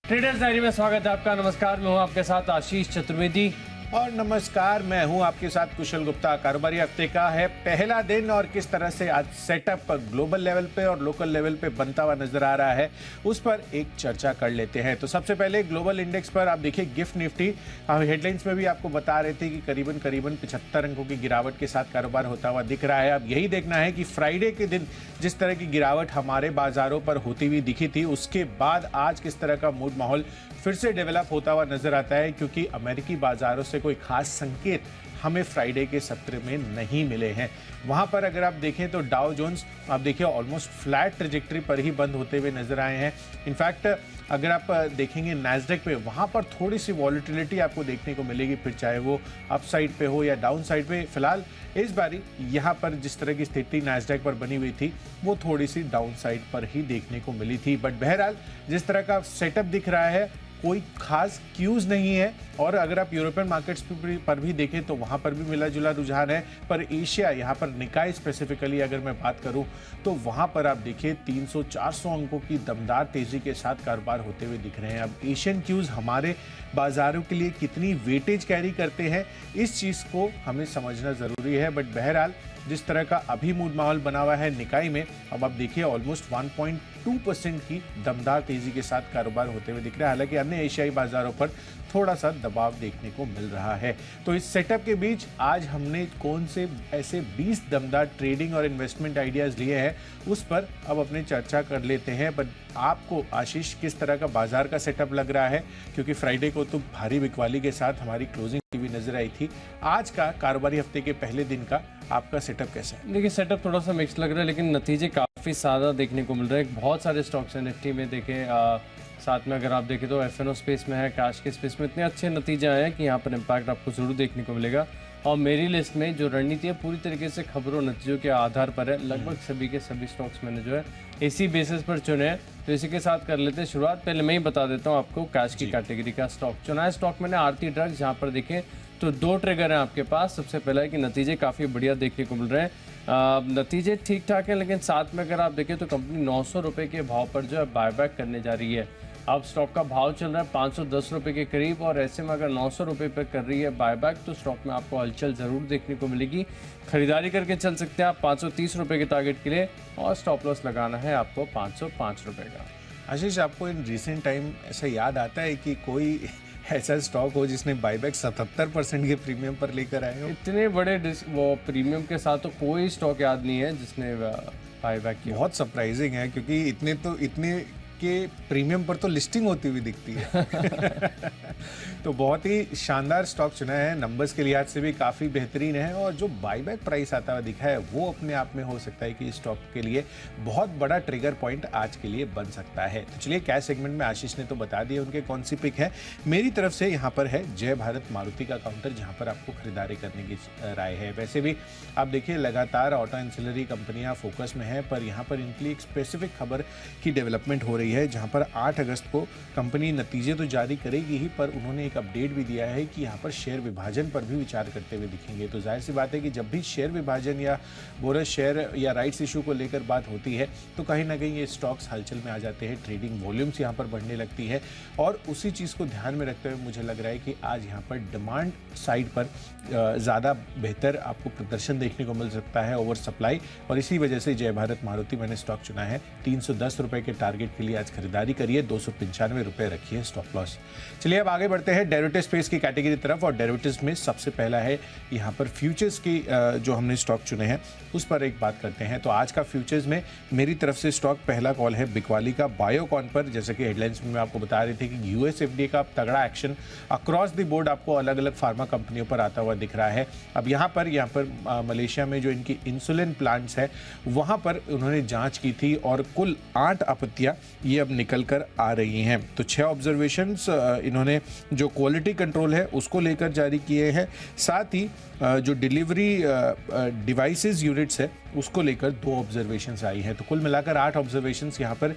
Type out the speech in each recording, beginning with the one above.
Traders diary में स्वागत है आपका। नमस्कार, मैं हूं आपके साथ आशीष चतुर्वेदी। और नमस्कार, मैं हूं आपके साथ कुशल गुप्ता। कारोबारी हफ्ते का है पहला दिन और किस तरह से आज सेटअप ग्लोबल लेवल पे और लोकल लेवल पे बनता हुआ नजर आ रहा है, उस पर एक चर्चा कर लेते हैं। तो सबसे पहले ग्लोबल इंडेक्स पर आप देखिए गिफ्ट निफ्टी, हम हेडलाइंस में भी आपको बता रहे थे कि करीबन 75 अंकों की गिरावट के साथ कारोबार होता हुआ दिख रहा है। अब यही देखना है कि फ्राइडे के दिन जिस तरह की गिरावट हमारे बाजारों पर होती हुई दिखी थी, उसके बाद आज किस तरह का मूड माहौल फिर से डेवलप होता हुआ नजर आता है, क्योंकि अमेरिकी बाजारों से कोई खास संकेत हमें फ्राइडे के सत्र में नहीं मिले हैं। वहां पर अगर आप देखें तो डाउ जोन्स आप देखिए ऑलमोस्ट फ्लैट ट्रेजेक्टरी पर ही बंद होते हुए नजर आए हैं। इनफैक्ट अगर आप देखेंगे नैस्डैक पे, वहां पर थोड़ी सी वॉलेटिलिटी आपको देखने को मिलेगी, फिर चाहे वो अपसाइड पे हो या डाउन साइड पे। फिलहाल इस बारी यहाँ पर जिस तरह की स्थिति नैस्डैक पर बनी हुई थी, वो थोड़ी सी डाउन साइड पर ही देखने को मिली थी। बट बहरहाल जिस तरह का सेटअप दिख रहा है, कोई खास क्यूज नहीं है। और अगर आप यूरोपियन मार्केट्स पर भी देखें तो वहां पर भी मिला जुला रुझान है। पर एशिया, यहाँ पर निकाय स्पेसिफिकली अगर मैं बात करूं तो वहां पर आप देखिए 300-400 अंकों की दमदार तेजी के साथ कारोबार होते हुए दिख रहे हैं। अब एशियन क्यूज हमारे बाजारों के लिए कितनी वेटेज कैरी करते हैं, इस चीज को हमें समझना जरूरी है। बट बहरहाल जिस तरह का अभी मूड माहौल बना हुआ है निकाय में, अब आप देखिए ऑलमोस्ट 1.2% की दमदार तेजी के साथ कारोबार होते हुए दिख रहा है। हालांकि अन्य एशियाई बाजारों पर थोड़ा सा दबाव देखने को मिल रहा है। तो इस सेटअप के बीच आज हमने कौन से ऐसे 20 दमदार ट्रेडिंग और इन्वेस्टमेंट आइडियाज लिए हैं, उस पर अब अपने चर्चा कर लेते हैं। बट आपको आशीष किस तरह का बाजार का सेटअप लग रहा है, क्योंकि फ्राइडे को तो भारी बिकवाली के साथ हमारी क्लोजिंग भी नजर आई थी। आज का कारोबारी हफ्ते के पहले दिन का आपका सेटअप कैसा है? देखिए, सेटअप थोड़ा सा मिक्स लग रहा है, लेकिन नतीजे काफ़ी सादा देखने को मिल रहे हैं। बहुत सारे स्टॉक्स हैं निफ्टी में, देखें साथ में अगर आप देखें तो एफएनओ स्पेस में है, कैश के स्पेस में इतने अच्छे नतीजे आए हैं कि यहाँ पर इम्पैक्ट आपको जरूर देखने को मिलेगा। और मेरी लिस्ट में जो रणनीति है पूरी तरीके से खबरों नतीजों के आधार पर है। लगभग सभी के सभी स्टॉक्स मैंने जो है इसी बेसिस पर चुने हैं। तो इसी के साथ कर लेते हैं शुरुआत। पहले मैं ही बता देता हूँ आपको, कैश की कैटेगरी का स्टॉक चुना है। स्टॉक मैंने आरती ड्रग्स, जहाँ पर देखें तो दो ट्रिगर हैं आपके पास। सबसे पहला है कि नतीजे काफ़ी बढ़िया देखने को मिल रहे हैं, नतीजे ठीक ठाक हैं, लेकिन साथ में अगर आप देखें तो कंपनी 900 रुपये के भाव पर जो है बायबैक करने जा रही है। अब स्टॉक का भाव चल रहा है 510 रुपये के करीब, और ऐसे में अगर 900 रुपये पर कर रही है बायबैक तो स्टॉक में आपको हलचल ज़रूर देखने को मिलेगी। खरीदारी करके चल सकते हैं आप 530 रुपये के टारगेट के लिए, और स्टॉप लॉस लगाना है आपको 505 रुपये का। आशीष, आपको इन रिसेंट टाइम ऐसा याद आता है कि कोई ऐसा स्टॉक हो जिसने बायबैक 77% के प्रीमियम पर लेकर आए हो? इतने बड़े वो प्रीमियम के साथ तो कोई स्टॉक याद नहीं है जिसने बायबैक किया। बहुत सरप्राइजिंग है, क्योंकि इतने के प्रीमियम पर तो लिस्टिंग होती हुई दिखती है। तो बहुत ही शानदार स्टॉक चुना है, नंबर्स के लिहाज से भी काफ़ी बेहतरीन है, और जो बायबैक प्राइस आता हुआ दिखा है वो अपने आप में हो सकता है कि स्टॉक के लिए बहुत बड़ा ट्रिगर पॉइंट आज के लिए बन सकता है। तो चलिए, कैश सेगमेंट में आशीष ने तो बता दिया उनके कौन सी पिक है। मेरी तरफ से यहाँ पर है जय भारत मारुति का काउंटर, जहाँ पर आपको खरीदारी करने की राय है। वैसे भी आप देखिए लगातार ऑटो एंसिलरी कंपनियाँ फोकस में हैं, पर यहाँ पर इनके लिए एक स्पेसिफिक खबर की डेवलपमेंट हो रही है, जहां पर 8 अगस्त को कंपनी नतीजे तो जारी करेगी ही, पर उन्होंने एक अपडेट भी दिया है कि यहां पर शेयर विभाजन पर भी विचार करते हुए दिखेंगे। तो जाहिर सी बात है कि जब भी शेयर विभाजन या बोनस शेयर या राइट्स इशू को लेकर बात होती है तो कहीं ना कहीं ये स्टॉक्स हलचल में आ जाते हैं, ट्रेडिंग वॉल्यूम्स यहां पर बढ़ने लगती है। और उसी चीज़ को ध्यान में रखते हुए मुझे लग रहा है कि आज यहाँ पर डिमांड साइड पर ज़्यादा बेहतर आपको प्रदर्शन देखने को मिल सकता है, ओवर सप्लाई। और इसी वजह से जय भारत मारुति मैंने स्टॉक चुना है। 310 रुपये के टारगेट के लिए आज खरीदारी करिए, 295 रुपये रखिए स्टॉप लॉस। चलिए अब आगे बढ़ते हैं डेरिवेटिव स्पेस की कैटेगरी तरफ, और डेरिवेटिव्स में सबसे पहला है यहाँ पर फ्यूचर्स की जो हमने स्टॉक चुने हैं उस पर एक बात करते हैं। तो आज का फ्यूचर्स में मेरी तरफ से स्टॉक पहला कॉल है बिकवाली का बायोकॉन पर। जैसे कि हेडलाइंस में मैं आपको बता रही थी कि यूएस एफडीए का तगड़ा एक्शन अक्रॉस द बोर्ड आपको अलग अलग फार्मा कंपनियों पर आता हुआ दिख रहा है। अब यहाँ पर मलेशिया में जो इनकी इंसुलिन प्लांट्स है वहाँ पर उन्होंने जाँच की थी, और कुल 8 आपत्तियाँ ये अब निकल कर आ रही हैं। तो 6 ऑब्जर्वेशंस इन्होंने जो क्वालिटी कंट्रोल है उसको लेकर जारी किए हैं। साथ ही जो डिलीवरी डिवाइसेस यूनिट्स है उसको लेकर 2 ऑब्जर्वेशंस आई हैं। तो कुल मिलाकर 8 ऑब्जर्वेशंस यहाँ पर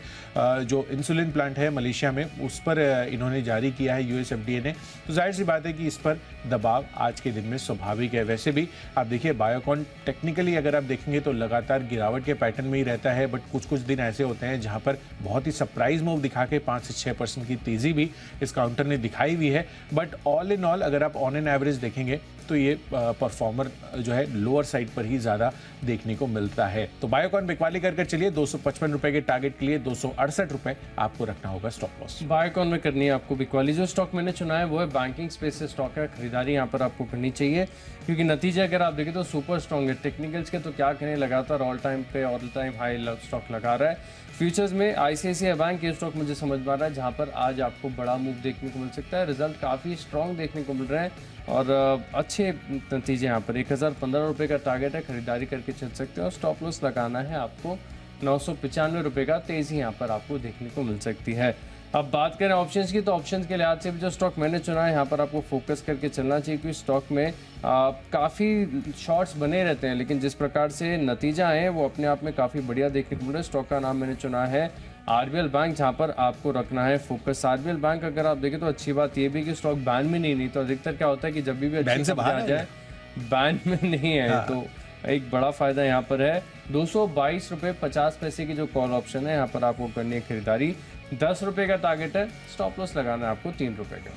जो इंसुलिन प्लांट है मलेशिया में उस पर इन्होंने जारी किया है यूएस एफडीए ने। तो जाहिर सी बात है कि इस पर दबाव आज के दिन में स्वाभाविक है। वैसे भी आप देखिए बायोकॉन टेक्निकली अगर आप देखेंगे तो लगातार गिरावट के पैटर्न में ही रहता है, बट कुछ कुछ दिन ऐसे होते हैं जहां पर बहुत ही सरप्राइज मूव दिखा के 5 से 6% की तेजी भी इस काउंटर ने दिखाई हुई है। बट ऑल इन ऑल अगर आप ऑन एन एवरेज देखेंगे तो ये परफॉर्मर जो है लोअर साइड पर ही ज़्यादा देखने को मिलता है। तो बायोकॉन बिकवाली कर चलिए 255 रुपए के टारगेट के लिए 268 रुपए आपको रखना होगा स्टॉप लॉस। बायोकॉन में करनी है आपको बिकवाली। जो स्टॉक मैंने चुना है वो है बैंकिंग स्पेस से स्टॉक है, खरीदारी यहाँ पर आपको करनी चाहिए क्योंकि नतीजे अगर आप देखें तो सुपर स्ट्रॉन्ग है। टेक्निकल्स के तो क्या करें, लगातार ऑल टाइम हाई स्टॉक लगा रहा है। फ्यूचर्स में आईसीआईसीआई बैंक ये स्टॉक मुझे समझ में आ रहा है जहाँ पर आज आपको बड़ा मूव देखने को मिल सकता है। रिजल्ट काफ़ी स्ट्रॉन्ग देखने को मिल रहे हैं और अच्छे नतीजे यहाँ पर। 1015 रुपये का टारगेट है, खरीदारी करके चल सकते हैं और स्टॉप लॉस लगाना है आपको 995 रुपये का। तेज़ी यहाँ पर आपको देखने को मिल सकती है। अब बात करें ऑप्शंस की तो ऑप्शंस के लिहाज से भी जो स्टॉक मैंने चुना है यहाँ पर आपको फोकस करके चलना चाहिए क्योंकि स्टॉक में काफ़ी शॉर्ट्स बने रहते हैं, लेकिन जिस प्रकार से नतीजा है वो अपने आप में काफ़ी बढ़िया देखने को मिल रहा है। स्टॉक का नाम मैंने चुना है आरबीएल बैंक, जहाँ पर आपको रखना है फोकस। आरबीएल बैंक अगर आप देखें तो अच्छी बात ये भी कि स्टॉक बैन में नहीं तो अधिकतर क्या होता है कि जब भी अच्छी खबर आ जाए बैन में नहीं है तो एक बड़ा फायदा यहाँ पर है। 222 रुपये 50 पैसे की जो कॉल ऑप्शन है यहाँ पर आपको करनी है खरीदारी। 10 रुपये का टारगेट है, स्टॉप लॉस लगाना है आपको 3 रुपये का।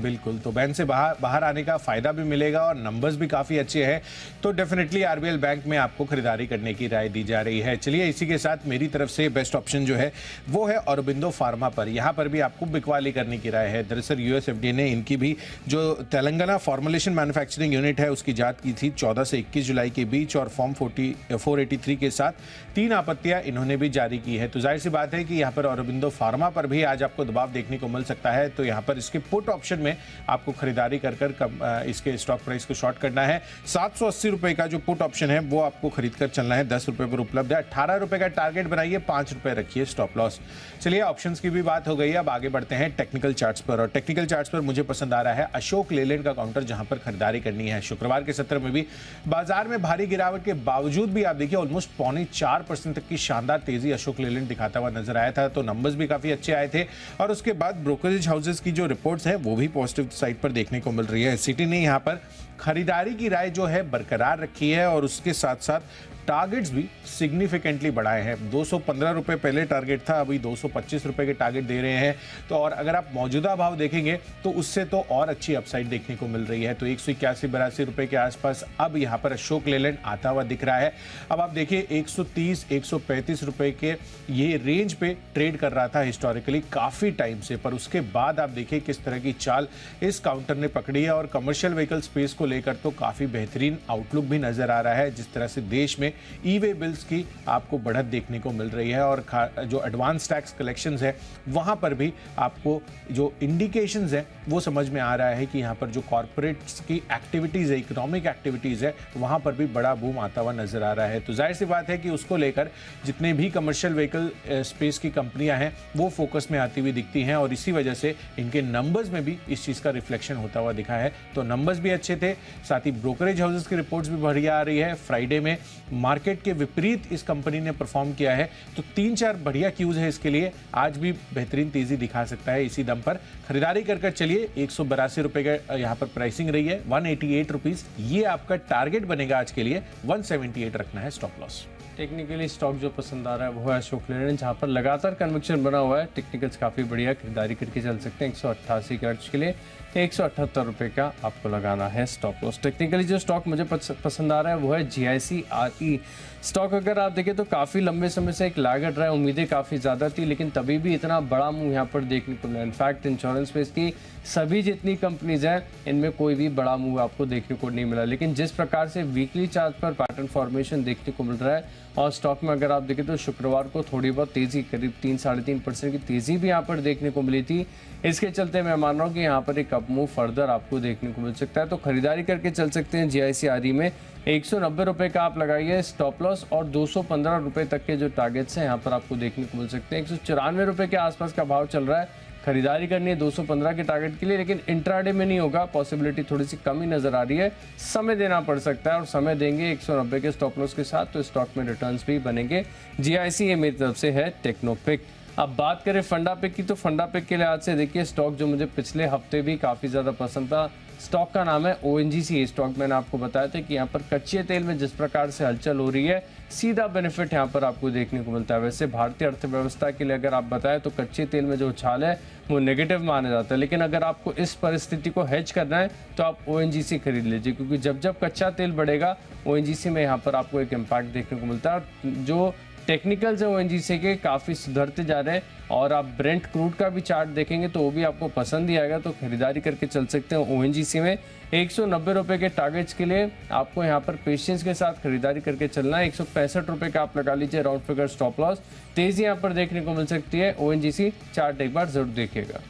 बिल्कुल, तो बैन से बाहर आने का फायदा भी मिलेगा और नंबर्स भी काफ़ी अच्छे हैं, तो डेफिनेटली आरबीएल बैंक में आपको खरीदारी करने की राय दी जा रही है। चलिए इसी के साथ मेरी तरफ से बेस्ट ऑप्शन जो है वो है औरोबिंदो फार्मा पर। यहाँ पर भी आपको बिकवाली करने की राय है। दरअसल यूएस एफडीए ने इनकी भी जो तेलंगाना फॉर्मुलेशन मैन्युफैक्चरिंग यूनिट है उसकी जांच की थी 14 से 21 जुलाई के बीच और फॉर्म 483 के साथ 3 आपत्तियां इन्होंने भी जारी की है। तो जाहिर सी बात है कि यहाँ पर औरोबिंदो फार्मा पर भी आज आपको दबाव देखने को मिल सकता है। तो यहाँ पर इसके पुट ऑप्शन में आपको खरीदारी कर इसके स्टॉक प्राइस को शॉर्ट करना है। 780 रुपए का जो पुट ऑप्शन है वो आपको खरीद कर चलना है, 10 रुपए पर उपलब्ध है। 18 रुपए का टारगेट बनाइए, 5 रुपए रखिए स्टॉप लॉस। चलिए ऑप्शंस की भी बात हो गई है, अब आगे बढ़ते हैं टेक्निकल चार्ट्स पर। और टेक्निकल चार्ट्स पर मुझे पसंद आ रहा है अशोक लेलैंड का काउंटर, जहां पर खरीदारी करनी है। शुक्रवार के सत्र में भी बाजार में भारी गिरावट के बावजूद भी आप देखिए ऑलमोस्ट 0.4% तक की शानदार तेजी अशोक लेलैंड दिखाता हुआ नजर आया था। तो नंबर्स भी काफी अच्छे आए थे और उसके बाद ब्रोकरेज हाउसेस की जो रिपोर्ट्स है वो भी पॉजिटिव साइड पर देखने को मिल रही है। सिटी ने यहाँ पर खरीदारी की राय जो है बरकरार रखी है और उसके साथ साथ टारगेट्स भी सिग्निफिकेंटली बढ़ाए हैं। 215 रुपए पहले टारगेट था, अभी 225 रुपए के टारगेट दे रहे हैं। तो और अगर आप मौजूदा भाव देखेंगे तो उससे तो और अच्छी अपसाइड देखने को मिल रही है। तो 181-82 रुपए के आसपास अब यहाँ पर अशोक लेलैंड आता हुआ दिख रहा है। अब आप देखिए 130-135 रुपए के ये रेंज पे ट्रेड कर रहा था हिस्टोरिकली काफी टाइम से, पर उसके बाद आप देखिए किस तरह की चाल इस काउंटर ने पकड़ी है और कमर्शियल व्हीकल स्पेस को लेकर तो काफी बेहतरीन आउटलुक भी नजर आ रहा है। जिस तरह से देश में ई-वे बिल्स की आपको बढ़त देखने को मिल रही है और जो एडवांस टैक्स कलेक्शंस है वहां पर भी आपको जो इंडिकेशंस है वो समझ में आ रहा है कि यहाँ पर जो कॉर्पोरेट्स की एक्टिविटीज है, इकोनॉमिक एक्टिविटीज है, वहां पर भी बड़ा बूम आता हुआ नजर आ रहा है। तो जाहिर सी बात है कि उसको लेकर जितने भी कमर्शियल व्हीकल स्पेस की कंपनियां हैं वो फोकस में आती हुई दिखती हैं और इसी वजह से इनके नंबर्स में भी इस चीज का रिफ्लेक्शन होता हुआ दिखा है। तो नंबर्स भी अच्छे थे, साथ ही ब्रोकरेज हाउसेस की रिपोर्ट्स भी बढ़िया आ रही है। फ्राइडे में मार्केट के विपरीत इस कंपनी ने परफॉर्म किया है, तो 3-4 बढ़िया क्यूज है इसके लिए। आज भी बेहतरीन तेजी दिखा सकता है। इसी दम पर खरीदारी कर चलिए। 182 रुपए का यहाँ पर प्राइसिंग रही है, 188 रुपीज ये आपका टारगेट बनेगा आज के लिए। 178 रखना है स्टॉप लॉस। टेक्निकली स्टॉक जो पसंद आ रहा है वो है अशोक लेलैंड, जहाँ पर लगातार कन्विक्शन बना हुआ है। टेक्निकल्स काफ़ी बढ़िया, खरीदारी करके चल सकते हैं। 188 के अर्ज के लिए 178 रुपये का आपको लगाना है स्टॉप लॉस। टेक्निकली जो स्टॉक मुझे पसंद आ रहा है वो है GIC-RE स्टॉक। अगर आप देखें तो काफ़ी लंबे समय से एक लागत रहा है, उम्मीदें काफ़ी ज़्यादा थी, लेकिन तभी भी इतना बड़ा मूव यहाँ पर देखने को मिला। इनफैक्ट इंश्योरेंस स्पेस की सभी जितनी कंपनीज हैं इनमें कोई भी बड़ा मूव आपको देखने को नहीं मिला, लेकिन जिस प्रकार से वीकली चार्ट पर पैटर्न फॉर्मेशन देखने को मिल रहा है और स्टॉक में अगर आप देखें तो शुक्रवार को थोड़ी बहुत तेज़ी, करीब 3-3.5% की तेज़ी भी यहाँ पर देखने को मिली थी। इसके चलते मैं मान रहा हूँ कि यहाँ पर एक अप मूव फर्दर आपको देखने को मिल सकता है। तो खरीदारी करके चल सकते हैं। GIC-RE में 190 रुपये का आप लगाइए स्टॉप लॉस और 215 रुपये तक के जो टारगेट्स हैं यहाँ पर आपको देखने को मिल सकते हैं। 194 रुपये के आसपास का भाव चल रहा है। खरीदारी करनी है 215 के टारगेट के लिए, लेकिन इंट्राडे में नहीं होगा, पॉसिबिलिटी थोड़ी सी कम ही नजर आ रही है। समय देना पड़ सकता है और समय देंगे 190 के स्टॉप लॉस के साथ तो स्टॉक में रिटर्न्स भी बनेंगे। जीआईसी ये मेरी तरफ से है टेक्नोपिक। अब बात करें फंडा पिक की, तो फंडा पिक के लिहाज से देखिए स्टॉक जो मुझे पिछले हफ्ते भी काफ़ी ज़्यादा पसंद था, स्टॉक का नाम है ओएनजीसी। स्टॉक मैंने आपको बताया था कि यहाँ पर कच्चे तेल में जिस प्रकार से हलचल हो रही है, सीधा बेनिफिट यहाँ पर आपको देखने को मिलता है। वैसे भारतीय अर्थव्यवस्था के लिए अगर आप बताएं तो कच्चे तेल में जो उछाल है वो नेगेटिव माना जाता है, लेकिन अगर आपको इस परिस्थिति को हेज करना है तो आप ओएनजीसी खरीद लीजिए, क्योंकि जब जब कच्चा तेल बढ़ेगा ओएनजीसी में यहाँ पर आपको एक इम्पैक्ट देखने को मिलता है। और जो टेक्निकल्स है ओएनजीसी के काफ़ी सुधरते जा रहे हैं और आप ब्रेंट क्रूड का भी चार्ट देखेंगे तो वो भी आपको पसंद ही आएगा, तो खरीदारी करके चल सकते हैं ओएनजीसी में। 190 रुपये के टारगेट्स के लिए आपको यहाँ पर पेशेंस के साथ खरीदारी करके चलना है। 165 रुपये का आप लगा लीजिए राउंड फिगर स्टॉप लॉस। तेजी यहाँ पर देखने को मिल सकती है, ओएनजीसी चार्ट एक बार जरूर देखिएगा।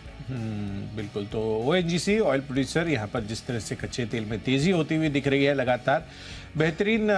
बिल्कुल। तो ओएनजीसी ऑयल प्रोड्यूसर यहाँ पर जिस तरह से कच्चे तेल में तेजी होती हुई दिख रही है, लगातार बेहतरीन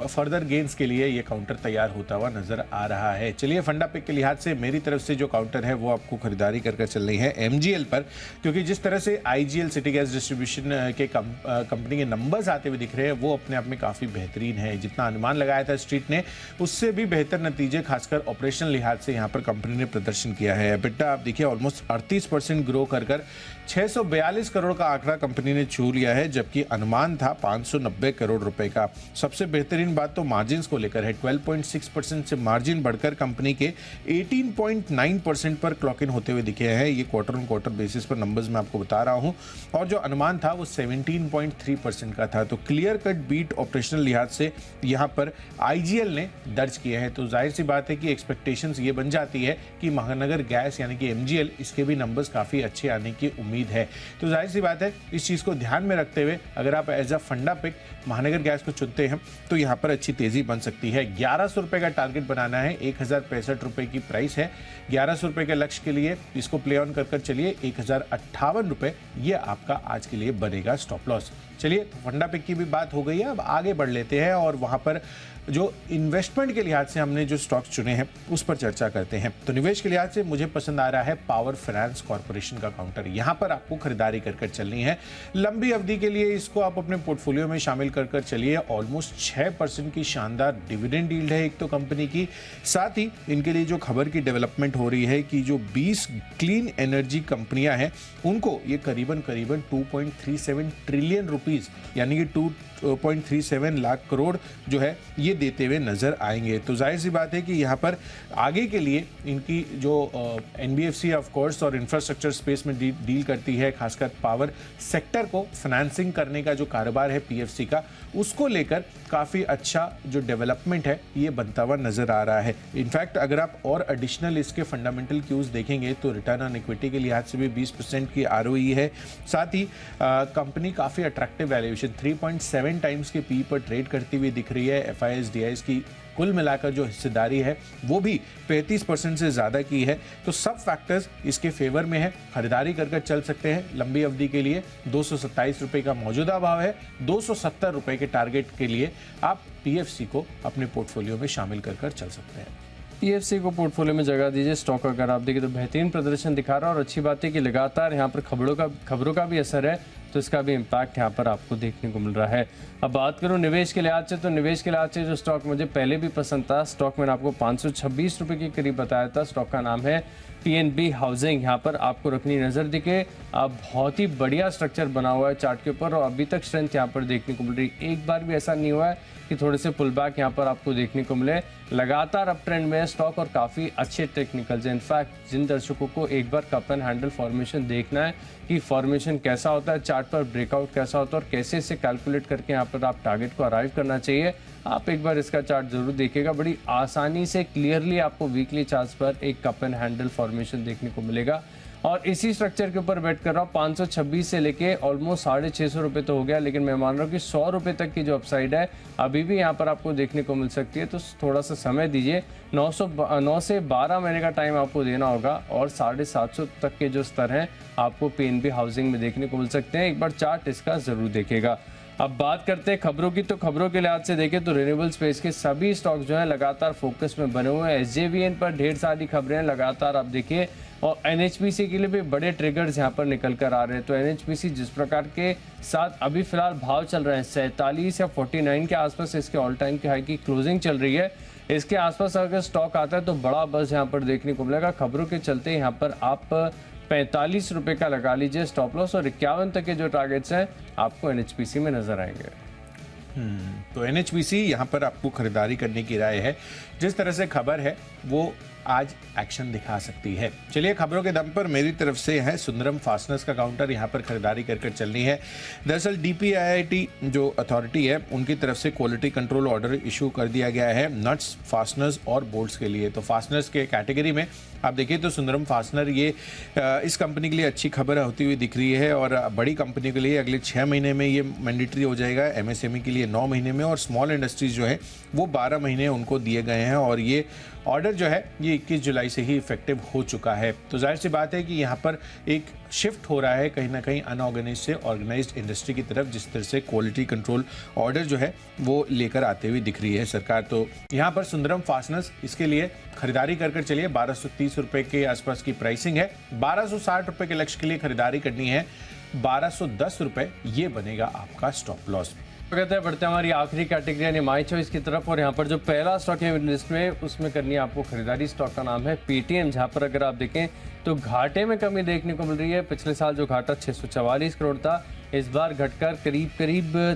फर्दर गेंस के लिए ये काउंटर तैयार होता हुआ नजर आ रहा है। चलिए फंडा पिक के लिहाज से मेरी तरफ से जो काउंटर है वो आपको खरीदारी कर चलनी है एमजीएल पर, क्योंकि जिस तरह से आईजीएल सिटी गैस डिस्ट्रीब्यूशन के कंपनी के नंबर्स आते हुए दिख रहे हैं वो अपने आप में काफ़ी बेहतरीन है। जितना अनुमान लगाया था स्ट्रीट ने उससे भी बेहतर नतीजे खासकर ऑपरेशनल लिहाज से यहाँ पर कंपनी ने प्रदर्शन किया है। एबिटा आप देखिए ऑलमोस्ट 38% ग्रो कर 642 करोड़ का आंकड़ा कंपनी ने छू लिया है, जबकि अनुमान था 590 करोड़ रुपए का। सबसे बेहतरीन बात तो मार्जिन्स को लेकर है, 12.6% से मार्जिन बढ़कर कंपनी के 18.9% पर क्लॉक इन होते हुए दिखे हैं। ये क्वार्टर ऑन क्वार्टर बेसिस पर नंबर्स मैं आपको बता रहा हूं, और जो अनुमान था वो 17.3% का था। तो क्लियर कट बीट ऑपरेशनल लिहाज से यहाँ पर आईजीएल ने दर्ज किए हैं। तो जाहिर सी बात है कि एक्सपेक्टेशंस ये बन जाती है कि महानगर गैस यानी कि एमजीएल इसके भी नंबर्स काफ़ी अच्छे आने की उम्मीद है। तो जाहिर सी बात है इस चीज़ को ध्यान में रखते हुए अगर आप एज अ फंडा पिक महानगर गैस को चुनते हैं तो यहाँ पर अच्छी तेजी बन सकती है। 1100 रुपये का टारगेट बनाना है, 1065 रुपये की प्राइस है। 1100 रुपये के लक्ष्य के लिए इसको प्ले ऑन कर चलिए। 1058 रुपये ये आपका आज के लिए बनेगा स्टॉप लॉस। चलिए फंडा पिक की भी बात हो गई है, अब आगे बढ़ लेते हैं और वहाँ पर जो इन्वेस्टमेंट के लिहाज से हमने जो स्टॉक्स चुने हैं उस पर चर्चा करते हैं। तो निवेश के लिहाज से मुझे पसंद आ रहा है पावर फाइनेंस कॉर्पोरेशन का काउंटर। यहाँ पर आपको खरीदारी कर चलनी है। लंबी अवधि के लिए इसको आप अपने पोर्टफोलियो में शामिल कर चलिए। ऑलमोस्ट 6% की शानदार डिविडेंड यील्ड है एक तो कंपनी की, साथ ही इनके लिए जो खबर की डेवलपमेंट हो रही है कि जो 20 क्लीन एनर्जी कंपनियां हैं उनको ये करीबन 2.37 ट्रिलियन रुपीस यानी कि 2.37 लाख करोड़ जो है ये देते हुए नजर आएंगे। तो जाहिर सी बात है कि यहाँ पर आगे के लिए इनकी जो एनबीएफसी ऑफ कोर्स और इंफ्रास्ट्रक्चर स्पेस में डील करती है, खासकर पावर सेक्टर को फाइनेंसिंग करने का जो कारोबार है पीएफसी का, उसको लेकर काफ़ी अच्छा जो डेवलपमेंट है ये बनता हुआ नजर आ रहा है। इनफैक्ट अगर आप और एडिशनल इसके फंडामेंटल क्यूज देखेंगे तो रिटर्न ऑन इक्विटी के लिहाज से भी 20% की आरओई है। साथ ही कंपनी काफ़ी अट्रैक्टिव वैल्यूएशन 3.7 टाइम्स के पी पर ट्रेड करती हुई दिख रही है। एफआईएस डीआईएस की कुल मिलाकर जो हिस्सेदारी है वो भी 35% से ज़्यादा की है। तो सब फैक्टर्स इसके फेवर में है, खरीदारी कर चल सकते हैं। लंबी अवधि के लिए 227 रुपये का मौजूदा भाव है, 270 रुपये के टारगेट के लिए आप पीएफसी को अपने पोर्टफोलियो में शामिल कर चल सकते हैं। पीएफसी को पोर्टफोलियो में जगह दीजिए। स्टॉक अगर आप देखिए तो बेहतरीन प्रदर्शन दिखा रहा है और अच्छी बात है कि लगातार यहाँ पर खबरों का भी असर है, तो इसका भी इम्पैक्ट यहाँ पर आपको देखने को मिल रहा है। अब बात करूँ निवेश के लिहाज से, तो निवेश के लिहाज से जो स्टॉक मुझे पहले भी पसंद था, स्टॉक मैंने आपको 526 रुपये के करीब बताया था। स्टॉक का नाम है पीएनबी हाउसिंग। यहाँ पर आपको रखनी नज़र दिखे, बहुत ही बढ़िया स्ट्रक्चर बना हुआ है चार्ट के ऊपर और अभी तक स्ट्रेंथ यहाँ पर देखने को मिल रही है। एक बार भी ऐसा नहीं हुआ है कि थोड़े से पुल बैक यहाँ पर आपको देखने को मिले। लगातार अप ट्रेंड में है स्टॉक और काफ़ी अच्छे टेक्निकल्स हैं। इनफैक्ट जिन दर्शकों को एक बार कप एंड हैंडल फॉर्मेशन देखना है कि फॉर्मेशन कैसा होता है, चार्ट पर ब्रेकआउट कैसा होता है और कैसे इसे कैलकुलेट करके यहाँ पर आप टारगेट को अराइव करना चाहिए, आप एक बार इसका चार्ट जरूर देखिएगा। बड़ी आसानी से क्लियरली आपको वीकली चार्ट्स पर एक कप एंड हैंडल फॉर्मेशन देखने को मिलेगा। और इसी स्ट्रक्चर के ऊपर वेट कर रहा हूँ 526 से लेके ऑलमोस्ट 650 रुपये तो हो गया, लेकिन मैं मान रहा हूँ कि 100 रुपये तक की जो अपसाइड है अभी भी यहाँ पर आपको देखने को मिल सकती है। तो थोड़ा सा समय दीजिए, 9 से 12 महीने का टाइम आपको देना होगा और 750 तक के जो स्तर हैं आपको पीएनबी हाउसिंग में देखने को मिल सकते हैं। एक बार चार्ट इसका ज़रूर देखेगा। अब बात करते हैं खबरों की, तो खबरों के लिहाज से देखें तो रिन्यूएबल स्पेस के सभी स्टॉक जो है लगातार फोकस में बने हुए हैं। एसजेवीएन पर ढेर सारी खबरें लगातार आप देखिए, और एनएचपीसी के लिए भी बड़े ट्रिगर्स यहाँ पर निकल कर आ रहे हैं। तो एनएचपीसी जिस प्रकार के साथ अभी फिलहाल भाव चल रहे हैं 47 या 49 के आसपास, इसके ऑल टाइम की हाई की क्लोजिंग चल रही है, इसके आसपास अगर स्टॉक आता है तो बड़ा बस यहाँ पर देखने को मिलेगा। खबरों के चलते यहाँ पर आप 45 रुपए का लगा लीजिए स्टॉप लॉस, और 51 तक के जो टारगेट्स हैं आपको एनएचपीसी में नजर आएंगे। तो एनएचपीसी यहाँ पर आपको खरीदारी करने की राय है। जिस तरह से खबर है वो आज एक्शन दिखा सकती है। चलिए, खबरों के दम पर मेरी तरफ से है सुंदरम फास्टनर्स का काउंटर, यहाँ पर खरीदारी कर चलनी है। दरअसल डीपीआईआईटी जो अथॉरिटी है उनकी तरफ से क्वालिटी कंट्रोल ऑर्डर इशू कर दिया गया है नट्स, फास्टनर्स और बोल्ट्स के लिए। तो फास्टनर्स के कैटेगरी में आप देखिए तो सुंदरम फास्टनर ये इस कंपनी के लिए अच्छी खबर होती हुई दिख रही है, और बड़ी कंपनी के लिए अगले 6 महीने में ये मैंडेटरी हो जाएगा, एमएसएमई के लिए 9 महीने में, और स्मॉल इंडस्ट्रीज जो है वो 12 महीने उनको दिए गए हैं, और ये ऑर्डर जो है ये 21 जुलाई से ही इफेक्टिव हो चुका है। तो जाहिर सी बात है कि यहाँ पर एक शिफ्ट हो रहा है कहीं ना कहीं अनऑर्गेनाइज से ऑर्गेनाइज्ड इंडस्ट्री की तरफ, जिस तरह से क्वालिटी कंट्रोल ऑर्डर जो है वो लेकर आते हुए दिख रही है सरकार। तो यहाँ पर सुंदरम फास्टनर्स इसके लिए खरीदारी कर चलिए। 1230 रुपए के आसपास की प्राइसिंग है, 1260 रुपए के लक्ष्य के लिए खरीदारी करनी है। 1210 रुपए ये बनेगा आपका स्टॉप लॉस। कहते हैं बढ़ते हमारी आखिरी कैटेगरी यानी माई चॉइस की तरफ, और यहाँ पर जो पहला स्टॉक है लिस्ट में उसमें करनी है आपको खरीदारी। स्टॉक का नाम है पेटीएम, जहाँ पर अगर आप देखें तो घाटे में कमी देखने को मिल रही है। पिछले साल जो घाटा 644 करोड़ था, इस बार घटकर करीब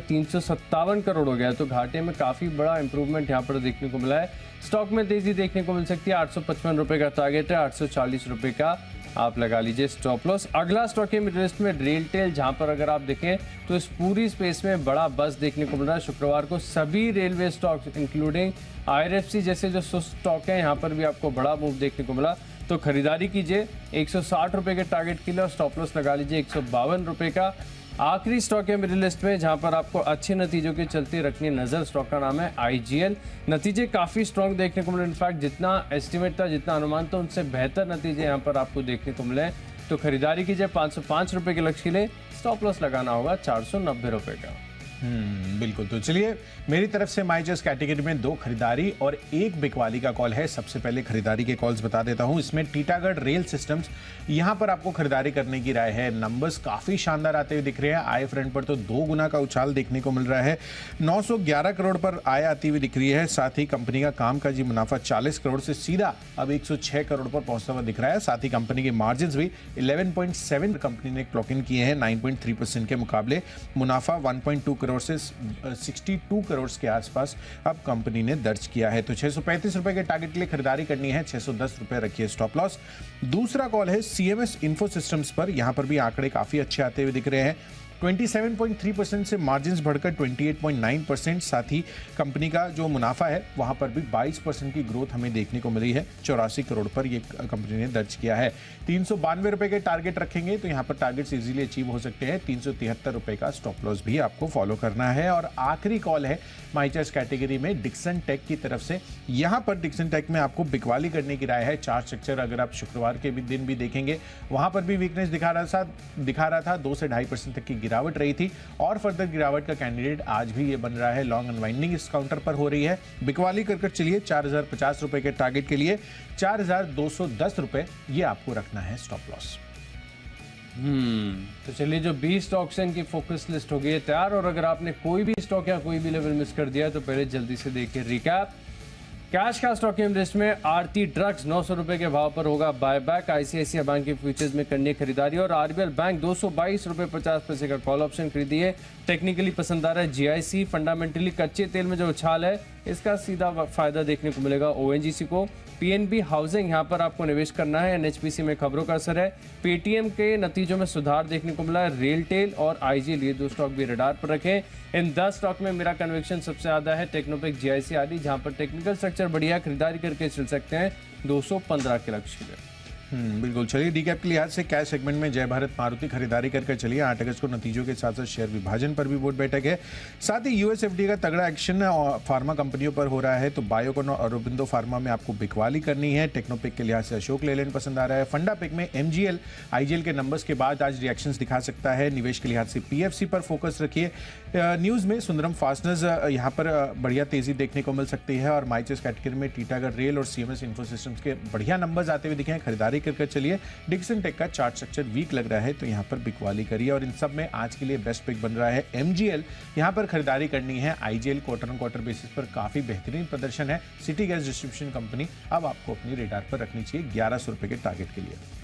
357 करोड़ हो गया। तो घाटे में काफ़ी बड़ा इंप्रूवमेंट यहाँ पर देखने को मिला है। स्टॉक में तेजी देखने को मिल सकती है। 855 रुपये का टारगेट है, 840 रुपये का आप लगा लीजिए स्टॉप लॉस। अगला स्टॉक है लिस्ट में रेलटेल, जहां पर अगर आप देखें तो इस पूरी स्पेस में बड़ा बस देखने को मिल रहा है। शुक्रवार को सभी रेलवे स्टॉक्स इंक्लूडिंग आईआरएफसी जैसे जो स्टॉक है यहाँ पर भी आपको बड़ा मूव देखने को मिला। तो खरीदारी कीजिए 160 रुपये के टारगेट के लिए, और स्टॉप लॉस लगा लीजिए 152 रुपये का। आखिरी स्टॉक है मेरी लिस्ट में जहां पर आपको अच्छे नतीजों के चलते रखनी नजर। स्टॉक का नाम है आईजीएल। नतीजे काफी स्ट्रॉन्ग देखने को मिले, इनफैक्ट जितना एस्टिमेट था, जितना अनुमान था, उनसे बेहतर नतीजे यहां पर आपको देखने को मिले। तो खरीदारी कीजिए 505 रुपए के लक्ष्य के लिए, स्टॉप लॉस लगाना होगा 490 रुपए का। बिल्कुल। तो चलिए, मेरी तरफ से माई चॉइस कैटेगरी में 2 खरीदारी और 1 बिकवाली का कॉल है। सबसे पहले खरीदारी के कॉल्स बता देता हूं। इसमें टीटागढ़ रेल सिस्टम्स, यहां पर आपको खरीदारी करने की राय है। नंबर्स काफी शानदार आते हुए दिख रहे हैं। आय फ्रंट पर तो 2 गुना का उछाल देखने को मिल रहा है। 911 करोड़ पर आय आती हुई दिख रही है। साथ ही कंपनी का कामकाजी मुनाफा 40 करोड़ से सीधा अब 106 करोड़ पर पहुंचता हुआ दिख रहा है। साथ ही कंपनी के मार्जिन भी 11.7 कंपनी ने क्लॉक इन किए हैं 9.3% के मुकाबले। मुनाफा 1.2 करोड़ से 62 करोड़ के आसपास अब कंपनी ने दर्ज किया है। तो 635 रुपए के टारगेट के लिए खरीदारी करनी है, 610 रुपए रखिए स्टॉप लॉस। दूसरा कॉल है सीएमएस इन्फो सिस्टम्स पर। यहां पर भी आंकड़े काफी अच्छे आते हुए दिख रहे हैं। 27.3% से मार्जिन्स बढ़कर 28.9%। साथ ही कंपनी का जो मुनाफा है वहां पर भी 22% की ग्रोथ हमें देखने को मिली है। 84 करोड़ पर ये कंपनी ने दर्ज किया है। 392 रुपए के टारगेट रखेंगे तो यहां पर टारगेट्स इजीली अचीव हो सकते हैं। 373 रुपए का स्टॉप लॉस भी आपको फॉलो करना है। और आखिरी कॉल है माई चॉइस कैटेगरी में डिक्सन टेक की तरफ से। यहां पर डिक्सन टेक में आपको बिकवाली करने की राय है। चार्ट स्ट्रक्चर अगर आप शुक्रवार के दिन भी देखेंगे, वहां पर भी वीकनेस दिखा रहा था। 2 से 2.5% तक की गिरावट रही थी, और फर्दर गिरावट का कैंडिडेट आज भी ये बन रहा है। लॉन्ग अनवाइंडिंग इस काउंटर पर हो रही है। बिकवाली कर चलिए 4050 रुपए के टारगेट के लिए 4210 रुपए ये आपको रखना है स्टॉप लॉस। तो चलिए, जो 20 स्टॉक्स हैं इनकी फोकस लिस्ट हो गई है तैयार। और अगर आपने कोई भी स्टॉक या कोई भी लेवल मिस कर दिया है तो पहले जल्दी से देखिए रिकैप। कैश का स्टॉक लिस्ट में आरती ड्रग्स 900 रुपए के भाव पर होगा बायबैक। आईसीआईसीआई बैंक के फ्यूचर्स में करनी खरीदारी, और आरबीएल बैंक 222 रुपए 50 पैसे का कॉल ऑप्शन खरीदिए। टेक्निकली पसंद आ रहा है जीआईसी। फंडामेंटली कच्चे तेल में जो उछाल है इसका सीधा फायदा देखने को मिलेगा ओएनजीसी को। पीएनबी हाउसिंग, यहाँ पर आपको निवेश करना है। एनएचपीसी में खबरों का असर है। पेटीएम के नतीजों में सुधार देखने को मिला है। रेलटेल और आईजीएल ये 2 स्टॉक भी रडार पर रखें। इन 10 स्टॉक में मेरा कन्विक्शन सबसे ज्यादा है टेक्नोपेक, जीआईसी आदि, जहां पर टेक्निकल स्ट्रक्चर बढ़िया, खरीदारी करके चल सकते हैं 215 के लक्ष्य के लिए। बिल्कुल। चलिए डीकैप के लिहाज से कैश सेगमेंट में जय भारत मारुति खरीदारी कर चलिए। 8 अगस्त को नतीजों के साथ साथ शेयर विभाजन पर भी बोर्ड बैठक है। साथ ही यूएसएफडी का तगड़ा एक्शन फार्मा कंपनियों पर हो रहा है, तो बायोकॉन और अरबिंदो फार्मा में आपको बिकवाली करनी है। टेक्नोपिक के लिहाज से अशोक लेलैंड पसंद आ रहा है। फंडा पिक में एमजीएल आईजीएल के नंबर्स के बाद आज रिएक्शंस दिखा सकता है। निवेश के लिहाज से पीएफसी पर फोकस रखिए। न्यूज में सुंदरम फास्टनर्स यहाँ पर बढ़िया तेजी देखने को मिल सकती है और माइचेस कैटेगरी में टीटागढ़ रेल और सीएमएस इन्फोसिस्टम्स के बढ़िया नंबर्स आते हुए दिखे हैं। खरीदारी कर चलिए। डिक्सन टेक का चार्ट स्ट्रक्चर वीक लग रहा है, तो यहाँ पर बिकवाली करिए। और इन सब में आज के लिए बेस्ट पिक बन रहा है एमजीएल। यहाँ पर खरीदारी करनी है। IGL quarter on quarter basis पर काफी बेहतरीन प्रदर्शन है। सिटी गैस डिस्ट्रीब्यूशन कंपनी अब आपको अपनी रेडार पर रखनी चाहिए 1100 रुपए के टारगेट के लिए।